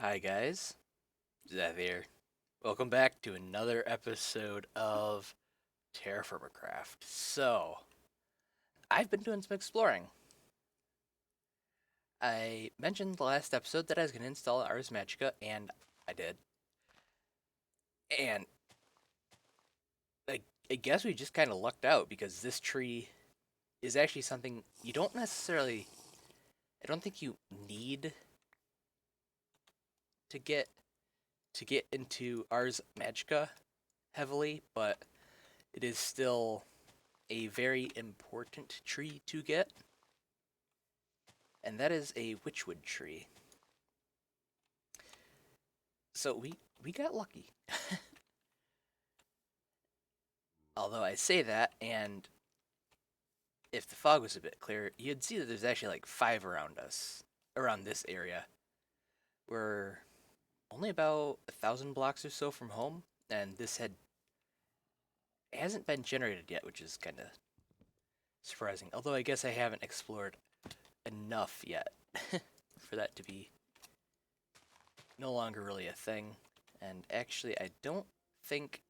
Hi guys, Zev here. Welcome back to another episode of TerraFirmaCraft. I've been doing some exploring. I mentioned the last episode that I was going to install Ars Magica, and I did. And I, I guess we just kind of lucked out because this tree is actually something you don't necessarily, I don't think you need to get into Ars Magica heavily, but it is still a very important tree to get, and that is a witchwood tree. So we got lucky. Although I say that, and if the fog was a bit clearer, you'd see that there's actually like five around us, around this area. We're only about 1,000 blocks or so from home, and this hasn't been generated yet, which is kind of surprising. Although I guess I haven't explored enough yet for that to be no longer really a thing. And actually, I don't think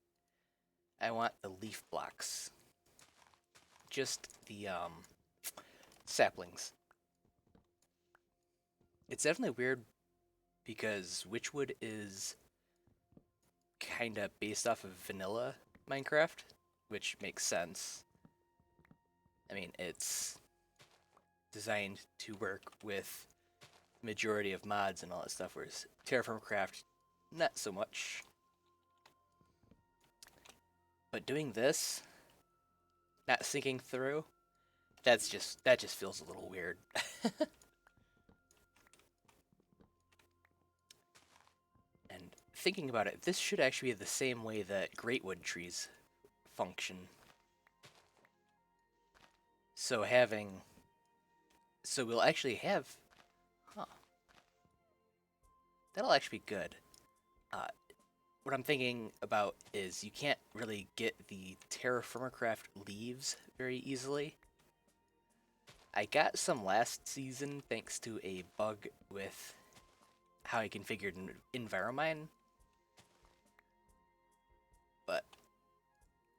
I want the leaf blocks, just the saplings. It's definitely weird because Witchwood is kind of based off of vanilla Minecraft, which makes sense. I mean, it's designed to work with majority of mods and all that stuff, whereas TerraFirmaCraft, not so much. But doing this, not syncing through, that just feels a little weird. And thinking about it, this should actually be the same way that greatwood trees function. So having, so we'll actually have, huh? That'll actually be good. Uh, what I'm thinking about is you can't really get the TerraFirmaCraft leaves very easily. I got some last season thanks to a bug with how I configured Enviromine, but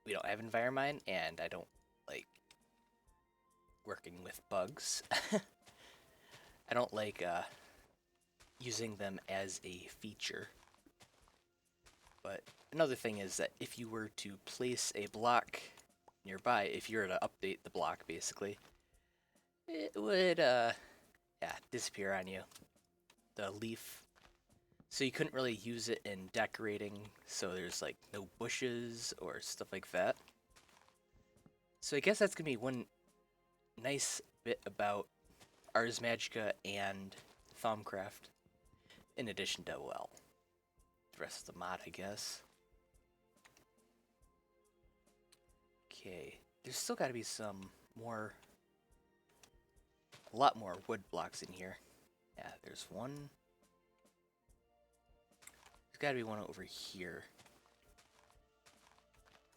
we don't have Enviromine, and I don't like working with bugs. I don't like using them as a feature. But another thing is that if you were to place a block nearby, if you were to update the block basically, it would yeah, disappear on you. The leaf. So you couldn't really use it in decorating, so there's like no bushes or stuff like that. So I guess that's gonna be one nice bit about Ars Magica and Thaumcraft, in addition to, well, the rest of the mod, I guess. Okay, there's still gotta be some more, a lot more wood blocks in here. Yeah, there's one. There's gotta be one over here.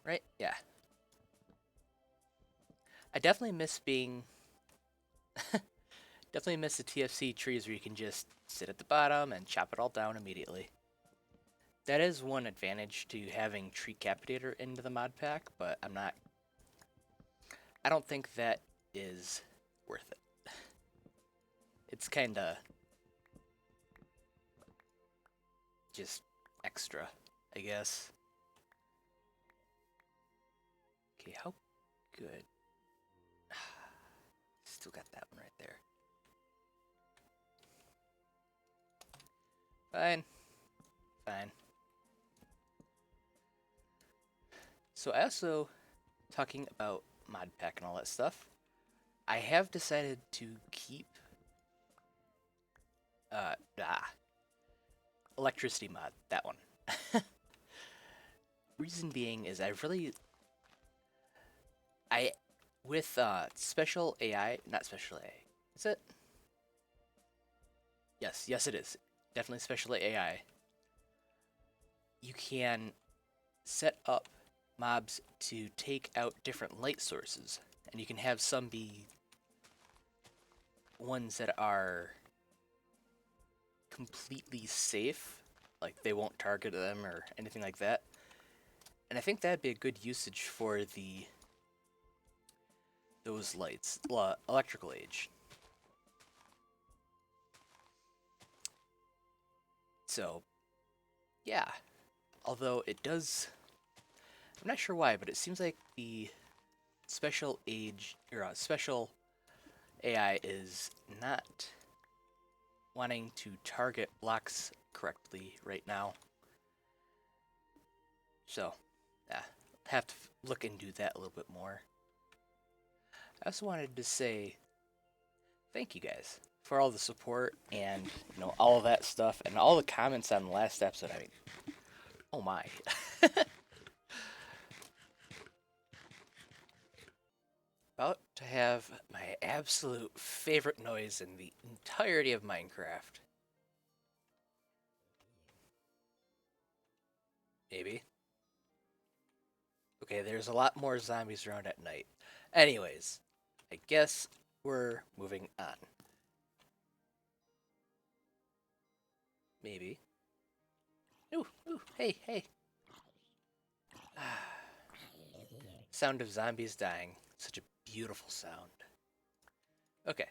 Right? Yeah. I definitely miss being, definitely miss the TFC trees where you can just sit at the bottom and chop it all down immediately. That is one advantage to having Tree Capitator into the mod pack, but I don't think that is worth it. It's kinda just extra, I guess. Okay, how good? Still got that one right there. Fine. Fine. So I also, talking about mod pack and all that stuff, I have decided to keep electricity mod, that one. Reason being is I with special AI, not special AI. Is it? Yes, it is. Definitely special AI. You can set up mobs to take out different light sources, and you can have some be ones that are completely safe, like they won't target them or anything like that. And I think that'd be a good usage for those lights, electrical age. So, yeah. Although it does, I'm not sure why, but it seems like the special age or special AI is not wanting to target blocks correctly right now. So, yeah, have to look into that a little bit more. I also wanted to say thank you guys for all the support and all of that stuff and all the comments on the last episode. I mean, oh my. About to have my absolute favorite noise in the entirety of Minecraft. Maybe. Okay, there's a lot more zombies around at night. Anyways, I guess we're moving on. Maybe. Ooh, ooh, hey, hey. Sound of zombies dying. Such a beautiful sound. Okay.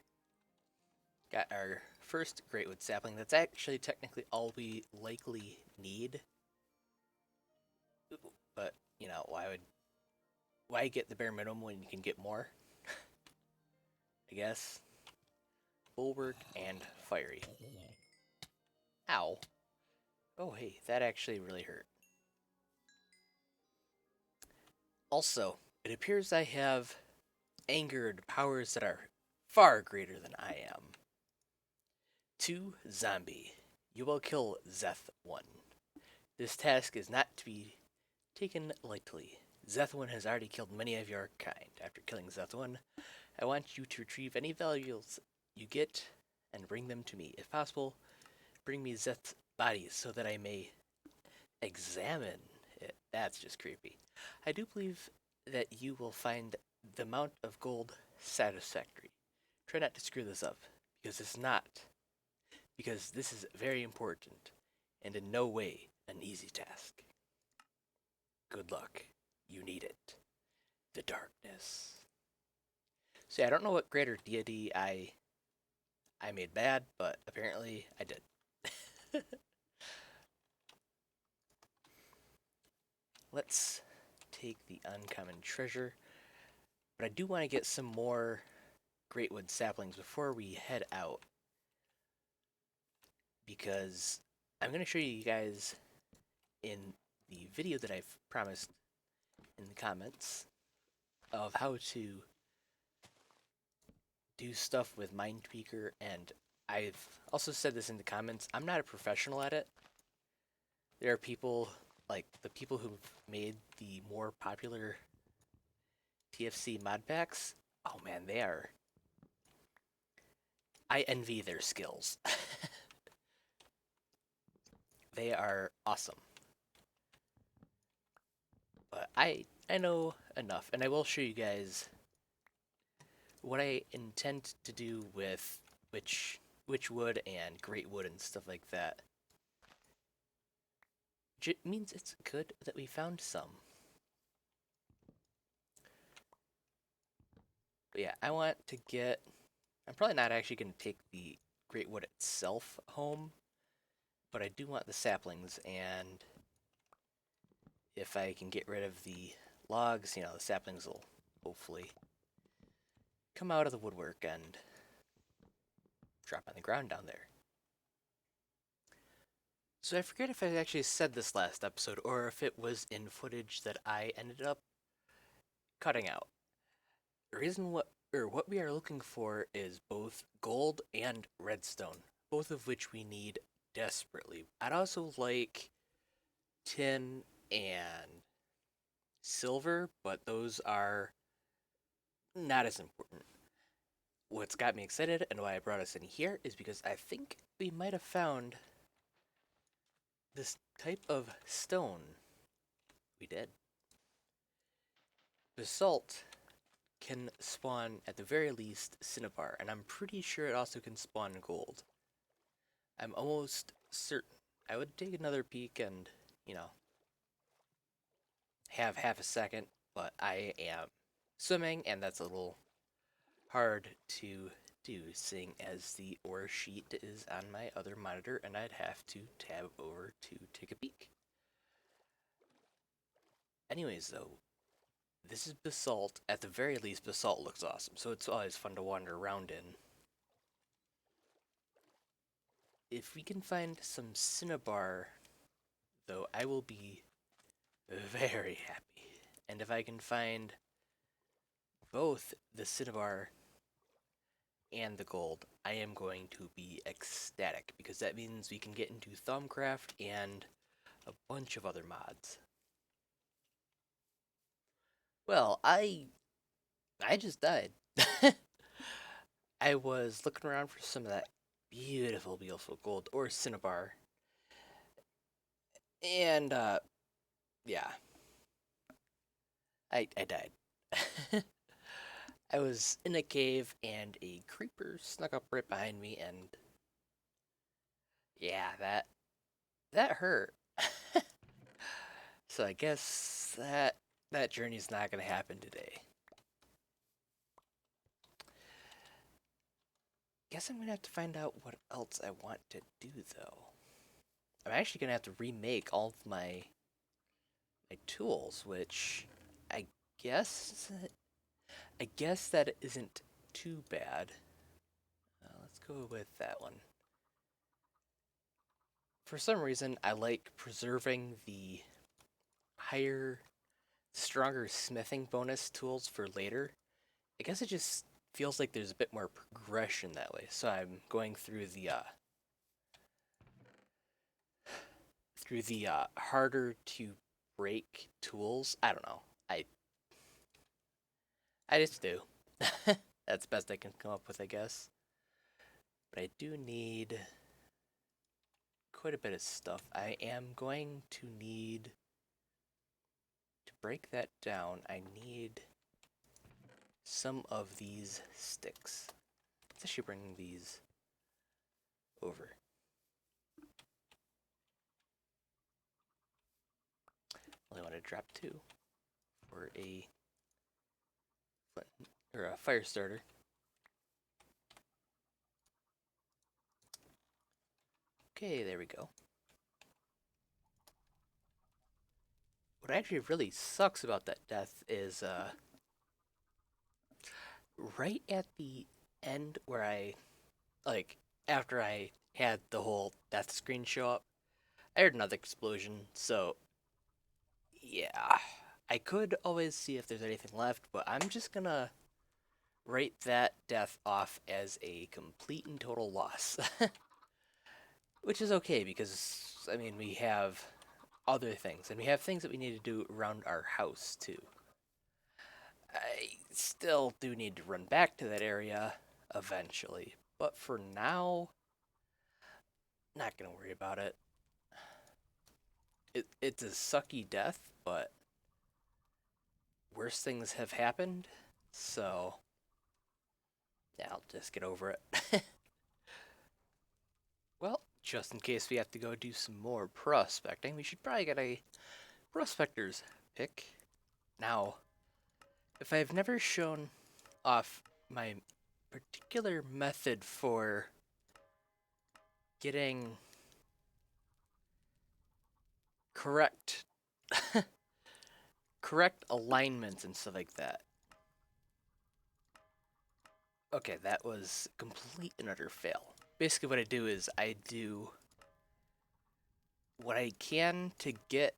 Got our first greatwood sapling. That's actually technically all we likely need. But, why get the bare minimum when you can get more? I guess. Bulwark and fiery. Ow. Oh, hey, that actually really hurt. Also, it appears I have angered powers that are far greater than I am. 2 zombie. You will kill Zeth1. This task is not to be taken lightly. Zeth1 has already killed many of your kind. After killing Zeth1, I want you to retrieve any valuables you get and bring them to me. If possible, bring me Zeth's body so that I may examine it. That's just creepy. I do believe that you will find the amount of gold satisfactory. Try not to screw this up, because it's not. Because this is very important, and in no way an easy task. Good luck. You need it. The darkness. See, I don't know what greater deity I made bad, but apparently I did. Let's take the uncommon treasure. But I do want to get some more greatwood saplings before we head out. Because I'm going to show you guys in the video that I've promised in the comments of how to do stuff with Mindpeaker, and I've also said this in the comments, I'm not a professional at it. There are people, like the people who've made the more popular TFC mod packs. Oh man, they are... I envy their skills. They are awesome. But I know enough, and I will show you guys what I intend to do with which wood and great wood and stuff like that. Which means it's good that we found some. But yeah, I want to get... I'm probably not actually going to take the great wood itself home, but I do want the saplings, and if I can get rid of the logs, the saplings will hopefully come out of the woodwork and drop on the ground down there. So I forget if I actually said this last episode or if it was in footage that I ended up cutting out. The reason what we are looking for is both gold and redstone, both of which we need desperately. I'd also like tin and silver, but those are not as important. What's got me excited and why I brought us in here is because I think we might have found this type of stone. We did. Basalt can spawn, at the very least, cinnabar, and I'm pretty sure it also can spawn gold. I'm almost certain I would take another peek and, you know, have half a second, but I am swimming, and that's a little hard to do, seeing as the ore sheet is on my other monitor, and I'd have to tab over to take a peek. Anyways, though, this is basalt. At the very least, basalt looks awesome, so it's always fun to wander around in. If we can find some cinnabar, though, I will be very happy. And if I can find both the cinnabar and the gold, I am going to be ecstatic, because that means we can get into Thaumcraft and a bunch of other mods. Well, I just died. I was looking around for some of that beautiful, beautiful gold or cinnabar. And yeah, I died. I was in a cave and a creeper snuck up right behind me, and yeah, that hurt. So I guess that journey's not gonna happen today. Guess I'm gonna have to find out what else I want to do, though. I'm actually gonna have to remake all of my tools, which I guess I guess that isn't too bad. Let's go with that one. For some reason, I like preserving the higher, stronger smithing bonus tools for later. I guess it just feels like there's a bit more progression that way. So I'm going through the harder to break tools. I don't know. I just do. That's the best I can come up with, I guess. But I do need quite a bit of stuff. I am going to need to break that down. I need some of these sticks. Let's actually bring these over. Only want to drop 2 for a fire starter. Okay, there we go. What actually really sucks about that death is right at the end where after I had the whole death screen show up, I heard another explosion, so yeah. I could always see if there's anything left, but I'm just gonna write that death off as a complete and total loss. Which is okay, because, I mean, we have other things, and we have things that we need to do around our house, too. I still do need to run back to that area eventually, but for now, not gonna worry about it. It's a sucky death, but worse things have happened, so yeah, I'll just get over it. Well, just in case we have to go do some more prospecting, we should probably get a prospector's pick. Now, if I've never shown off my particular method for getting correct correct alignments and stuff like that. Okay, that was complete and utter fail. Basically what I do is I do what I can to get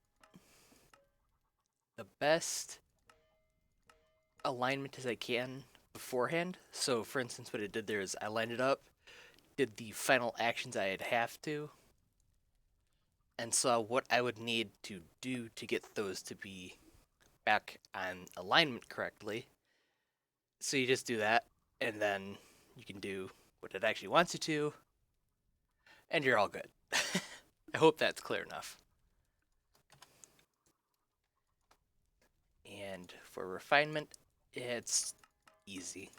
the best alignment as I can beforehand. So for instance, what I did there is I lined it up, did the final actions I'd have to, and saw what I would need to do to get those to be back on alignment correctly. So you just do that, and then you can do what it actually wants you to, and you're all good. I hope that's clear enough. And for refinement, it's easy.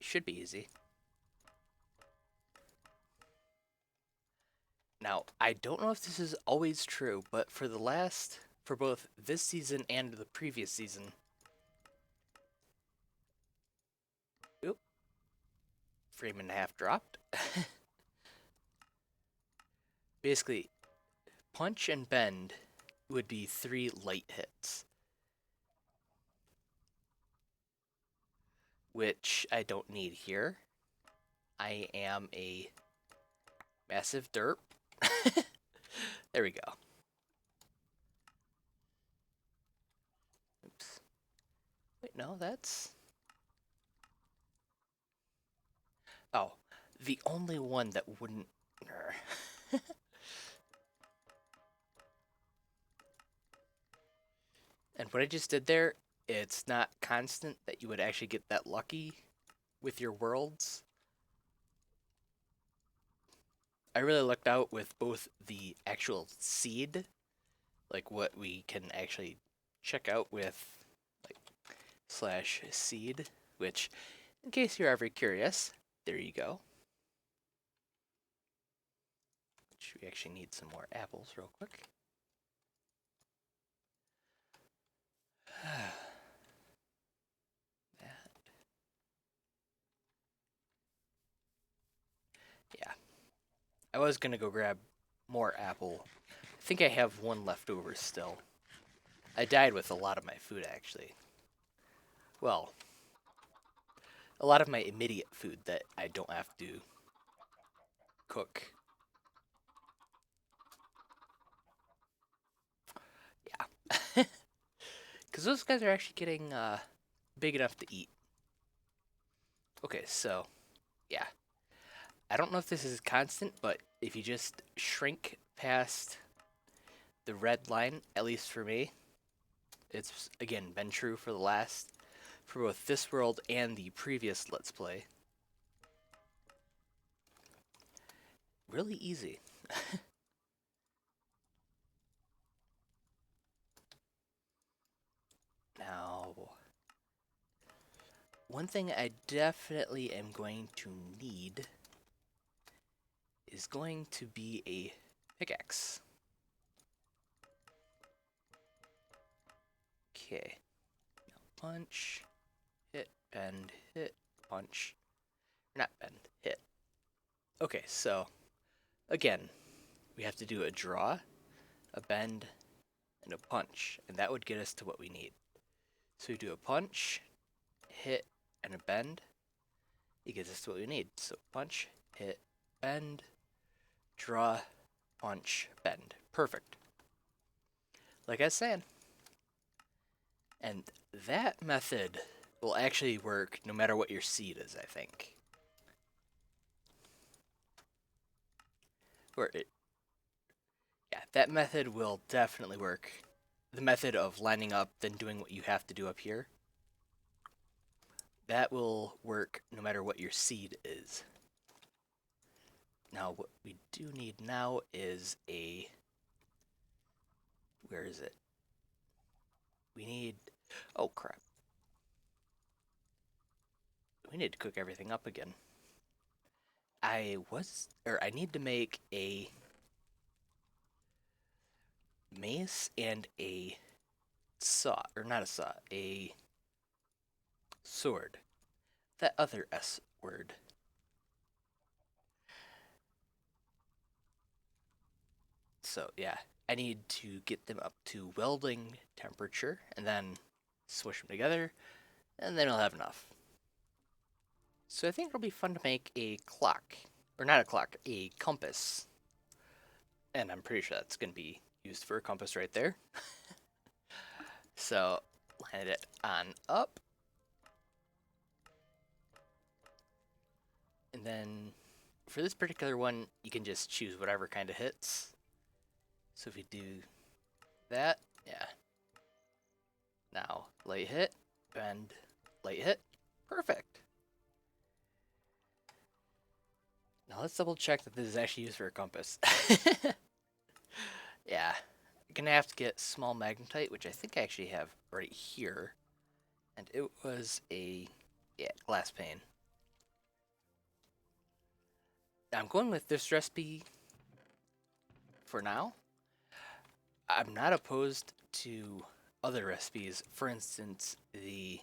Should be easy. Now, I don't know if this is always true, but for both this season and the previous season, oop, frame and a half dropped. Basically, punch and bend would be 3 light hits, which I don't need here. I am a massive derp. There we go. Oops. Wait, no, that's... Oh, the only one that wouldn't... And what I just did there, it's not constant that you would actually get that lucky with your worlds. I really lucked out with both the actual seed, like what we can actually check out with like /seed, which, in case you're ever curious, there you go. Which we actually need some more apples real quick. That. Yeah. I was gonna go grab more apple. I think I have one left over still. I died with a lot of my food, actually. Well, a lot of my immediate food that I don't have to cook. Yeah. Because those guys are actually getting big enough to eat. Okay, so, yeah. I don't know if this is constant, but if you just shrink past the red line, at least for me, it's, again, been true for both this world and the previous Let's Play. Really easy. Now, one thing I definitely am going to need is going to be a pickaxe. Okay. Now punch, hit, bend, hit, punch. Not bend, hit. Okay, so again, we have to do a draw, a bend, and a punch, and that would get us to what we need. So we do a punch, hit, and a bend. It gets us to what we need. So punch, hit, bend, draw, punch, bend. Perfect. Like I was saying. And that method will actually work no matter what your seed is, I think. Yeah, that method will definitely work. The method of lining up, then doing what you have to do up here. That will work no matter what your seed is. Now, what we do need now is a... Where is it? We need... Oh, crap. We need to cook everything up again. I need to make a mace and a saw, or not a saw, a sword. That other S word. So, yeah, I need to get them up to welding temperature, and then swish them together, and then I'll have enough. So I think it'll be fun to make a clock. Or not a clock, a compass. And I'm pretty sure that's going to be used for a compass right there. So, line it on up. And then, for this particular one, you can just choose whatever kind of hits. So if we do that, yeah. Now, light hit, bend, light hit. Perfect. Now let's double check that this is actually used for a compass. Yeah. I'm gonna have to get small magnetite, which I think I actually have right here. And it was a, yeah, glass pane. I'm going with this recipe for now. I'm not opposed to other recipes. For instance, the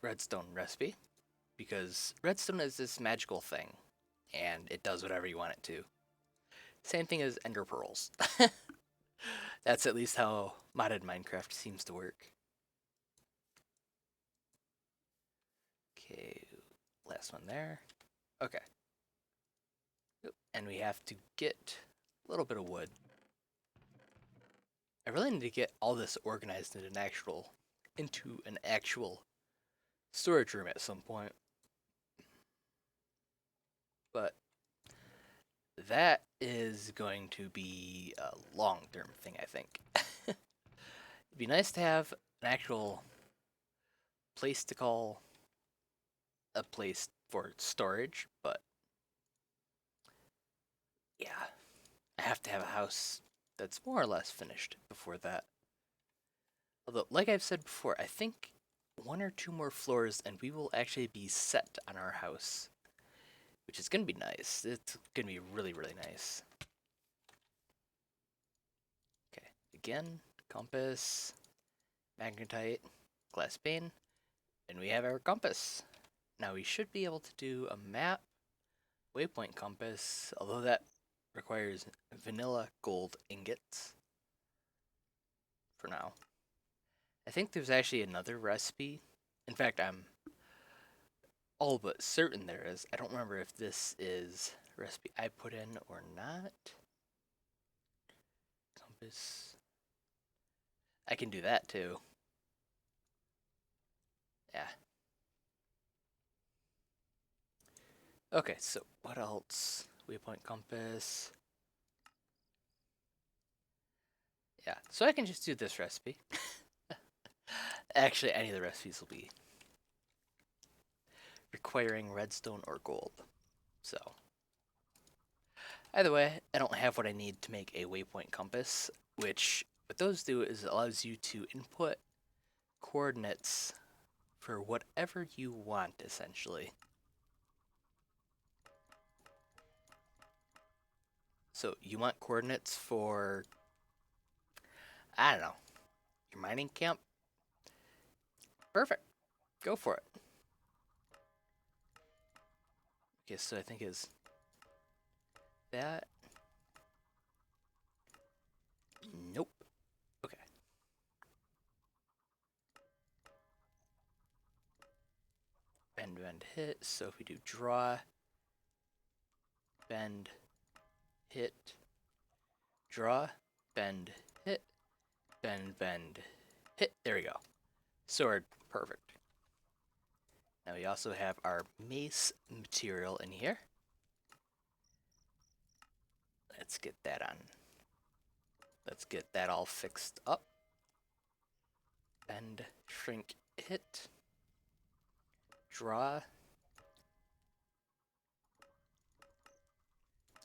redstone recipe, because redstone is this magical thing, and it does whatever you want it to. Same thing as ender pearls. That's at least how modded Minecraft seems to work. Okay, last one there. Okay. And we have to get a little bit of wood. I really need to get all this organized into an actual storage room at some point. But that is going to be a long-term thing, I think. It'd be nice to have an actual place to call a place for storage, but yeah, I have to have a house that's more or less finished before that. Although, like I've said before, I think 1 or 2 more floors and we will actually be set on our house, which is going to be nice. It's going to be really, really nice. Okay, again, compass, magnetite, glass pane, and we have our compass. Now we should be able to do a map, waypoint compass, although that requires vanilla gold ingots for now. I think there's actually another recipe. In fact, I'm all but certain there is. I don't remember if this is a recipe I put in or not. Compass. I can do that too. Yeah. Okay, so what else? Waypoint compass. Yeah, so I can just do this recipe. Actually, any of the recipes will be requiring redstone or gold. So, either way, I don't have what I need to make a waypoint compass, which what those do is it allows you to input coordinates for whatever you want, essentially. So you want coordinates for, I don't know, your mining camp? Perfect. Go for it. Okay, so I think is that. Nope. Okay. Bend, bend, hit. So if we do draw, bend, hit, draw, bend, hit, bend, hit. There we go. Sword. Perfect. Now we also have our mace material in here. Let's get that on. Let's get that all fixed up. Bend, shrink, hit, draw,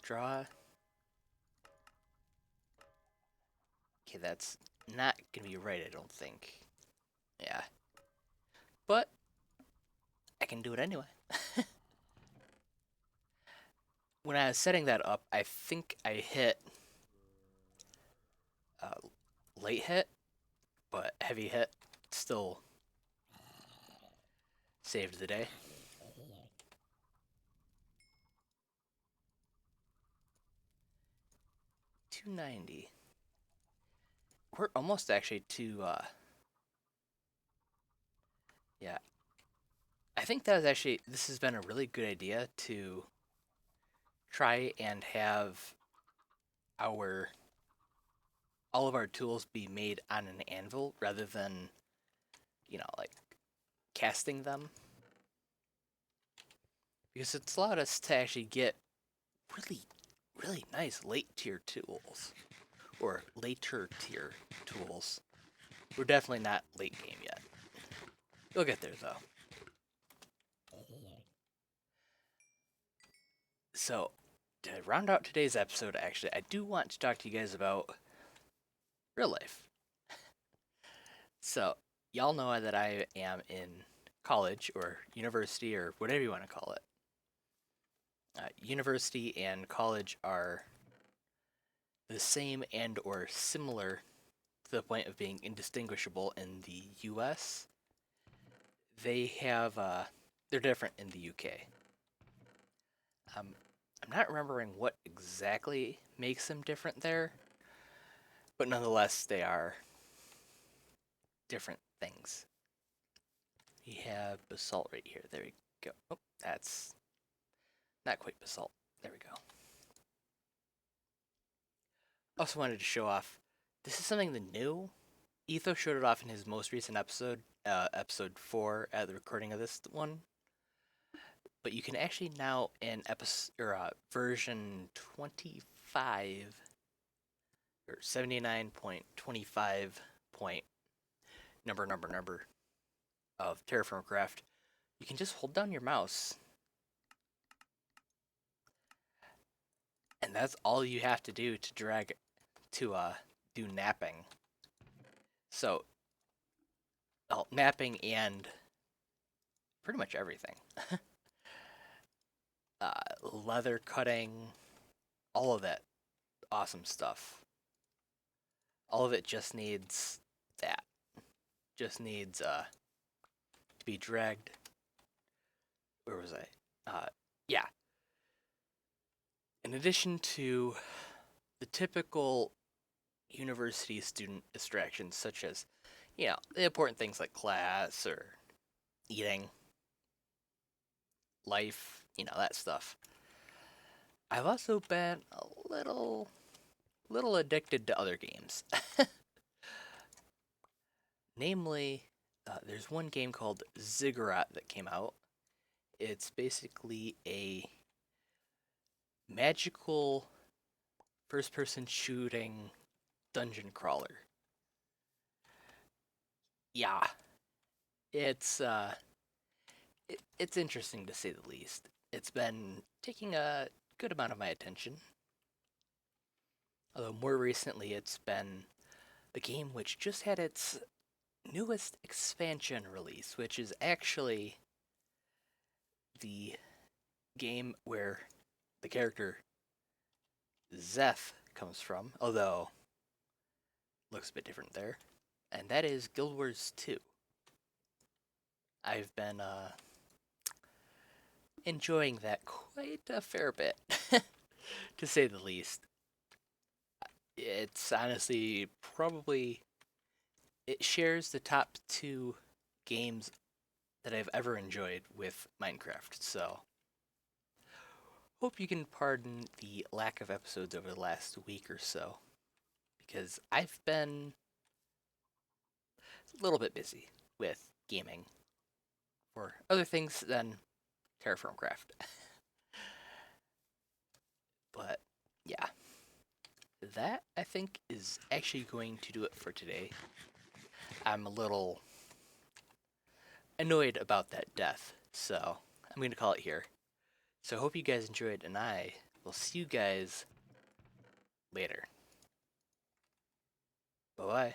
draw. Okay, that's not gonna be right, I don't think. Yeah. But I can do it anyway. When I was setting that up, I think I hit late hit, but heavy hit still saved the day. 290. We're almost actually to, yeah. I think that was actually, this has been a really good idea to try and have our, all of our tools be made on an anvil rather than, you know, like casting them. Because it's allowed us to actually get really, really nice late tier tools. Or later tier tools. We're definitely not late game yet. We'll get there though. So, to round out today's episode, actually, I do want to talk to you guys about real life. So, y'all know that I am in college or university or whatever you want to call it. University and college are the same and or similar to the point of being indistinguishable in the US. They have, they're different in the UK. Um, I'm not remembering what exactly makes them different there, but nonetheless, they are different things. We have basalt right here. There we go. Oh, that's not quite basalt. There we go. Also wanted to show off, this is something new. Etho showed it off in his most recent episode, episode 4 at the recording of this one. But you can actually now in episode or version 25 or 79.25 point number of TerraFirmaCraft, you can just hold down your mouse and that's all you have to do to drag to do napping. So napping and pretty much everything. Leather cutting, all of that awesome stuff. All of it just needs that. Just needs to be dragged. Where was I? Yeah. In addition to the typical university student distractions, such as, you know, the important things like class or eating, life, you know, that stuff. I've also been a little addicted to other games. Namely, there's one game called Ziggurat that came out. It's basically a magical first-person shooting dungeon crawler. Yeah, it's it's interesting to say the least. It's been taking a good amount of my attention. Although more recently, it's been the game which just had its newest expansion release, which is actually the game where the character Zeph comes from, although looks a bit different there, and that is Guild Wars 2. I've been enjoying that quite a fair bit, to say the least. It's honestly probably, it shares the top 2 games that I've ever enjoyed with Minecraft, so hope you can pardon the lack of episodes over the last week or so, because I've been a little bit busy with gaming for other things than TerraFirmaCraft. But yeah, that I think is actually going to do it for today. I'm a little annoyed about that death, so I'm going to call it here. So I hope you guys enjoyed, and I will see you guys later. Bye-bye.